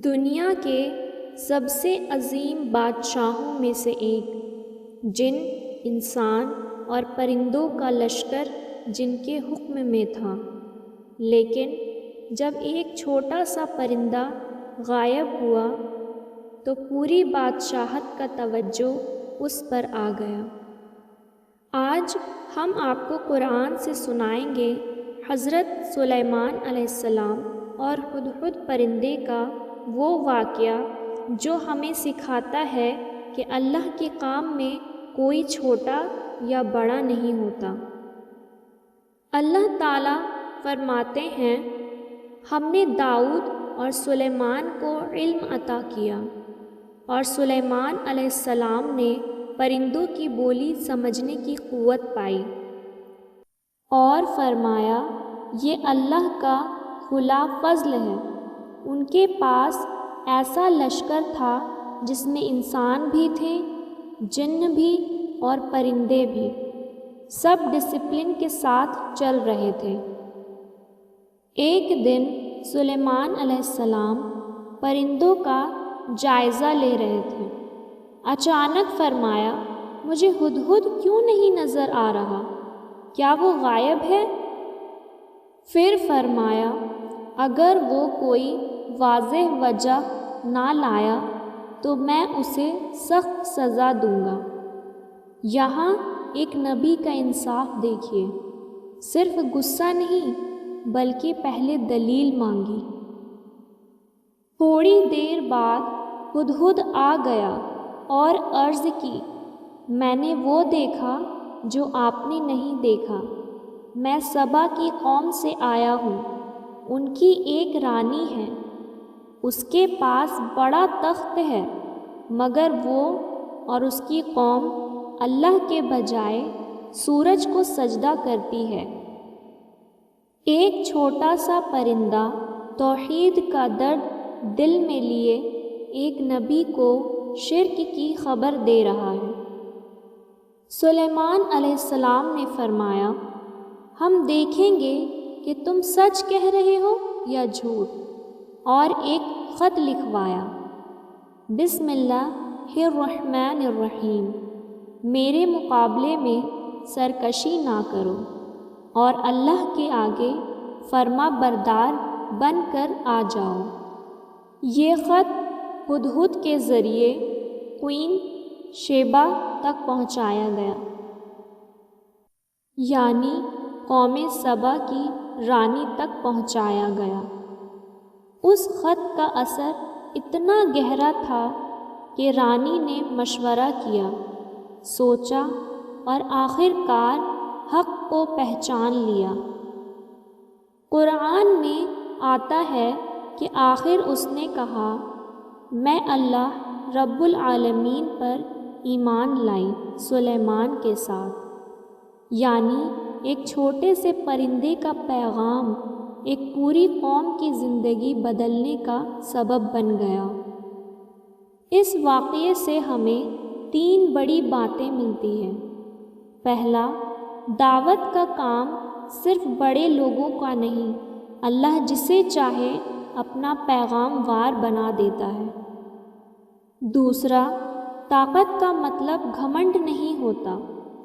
دنیا کے سب سے عظیم بادشاہوں میں سے ایک، جن، انسان اور پرندوں کا لشکر جن کے حکم میں تھا، لیکن جب ایک چھوٹا سا پرندہ غائب ہوا تو پوری بادشاہت کا توجہ اس پر آ گیا۔ آج ہم آپ کو قرآن سے سنائیں گے حضرت سلیمان علیہ السلام اور ہدہد پرندے کا وہ واقعہ جو ہمیں سکھاتا ہے کہ اللہ کے کام میں کوئی چھوٹا یا بڑا نہیں ہوتا۔ اللہ تعالیٰ فرماتے ہیں، ہم نے داؤد اور سلیمان کو علم عطا کیا، اور سلیمان علیہ السلام نے پرندوں کی بولی سمجھنے کی قوت پائی، اور فرمایا یہ اللہ کا کھلا فضل ہے۔ ان کے پاس ایسا لشکر تھا جس میں انسان بھی تھے، جن بھی اور پرندے بھی، سب ڈسپلن کے ساتھ چل رہے تھے۔ ایک دن سلیمان علیہ السلام پرندوں کا جائزہ لے رہے تھے۔ اچانک فرمایا، مجھے ہدہد کیوں نہیں نظر آ رہا؟ کیا وہ غائب ہے؟ پھر فرمایا، اگر وہ کوئی واضح وجہ نہ لایا تو میں اسے سخت سزا دوں گا۔ یہاں ایک نبی کا انصاف دیکھیے، صرف غصہ نہیں بلکہ پہلے دلیل مانگی۔ تھوڑی دیر بعد ہدہد آ گیا اور عرض کی، میں نے وہ دیکھا جو آپ نے نہیں دیکھا۔ میں سبا کی قوم سے آیا ہوں، ان کی ایک رانی ہے، اس کے پاس بڑا تخت ہے، مگر وہ اور اس کی قوم اللہ کے بجائے سورج کو سجدہ کرتی ہے۔ ایک چھوٹا سا پرندہ توحید کا درد دل میں لیے ایک نبی کو شرک کی خبر دے رہا ہے۔ سلیمان علیہ السلام نے فرمایا، ہم دیکھیں گے کہ تم سچ کہہ رہے ہو یا جھوٹ، اور ایک خط لکھوایا، بسم اللہ الرحمن الرحیم، میرے مقابلے میں سرکشی نہ کرو اور اللہ کے آگے فرما بردار بن کر آ جاؤ۔ یہ خط ہدہد کے ذریعے کوئین شیبہ تک پہنچایا گیا، یعنی قوم سبا کی رانی تک پہنچایا گیا۔ اس خط کا اثر اتنا گہرا تھا کہ رانی نے مشورہ کیا، سوچا اور آخر کار حق کو پہچان لیا۔ قرآن میں آتا ہے کہ آخر اس نے کہا، میں اللہ رب العالمین پر ایمان لائی سلیمان کے ساتھ، یعنی ایک چھوٹے سے پرندے کا پیغام ایک پوری قوم کی زندگی بدلنے کا سبب بن گیا۔ اس واقعے سے ہمیں 3 بڑی باتیں ملتی ہیں۔ پہلا، دعوت کا کام صرف بڑے لوگوں کا نہیں، اللہ جسے چاہے اپنا پیغام وار بنا دیتا ہے۔ دوسرا، طاقت کا مطلب گھمنڈ نہیں ہوتا،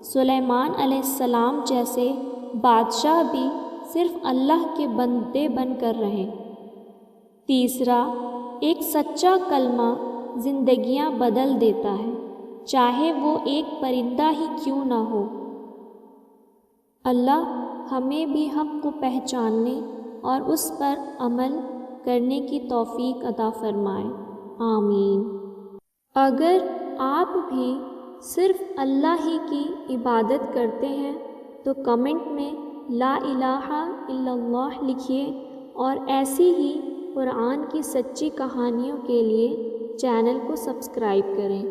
سلیمان علیہ السلام جیسے بادشاہ بھی صرف اللہ کے بندے بن کر رہیں۔ تیسرا، ایک سچا کلمہ زندگیاں بدل دیتا ہے، چاہے وہ ایک پرندہ ہی کیوں نہ ہو۔ اللہ ہمیں بھی حق کو پہچاننے اور اس پر عمل کرنے کی توفیق عطا فرمائے، آمین۔ اگر آپ بھی صرف اللہ ہی کی عبادت کرتے ہیں تو کمنٹ میں لا الہ الا اللہ لکھیے، اور ایسی ہی قرآن کی سچی کہانیوں کے لیے چینل کو سبسکرائب کریں۔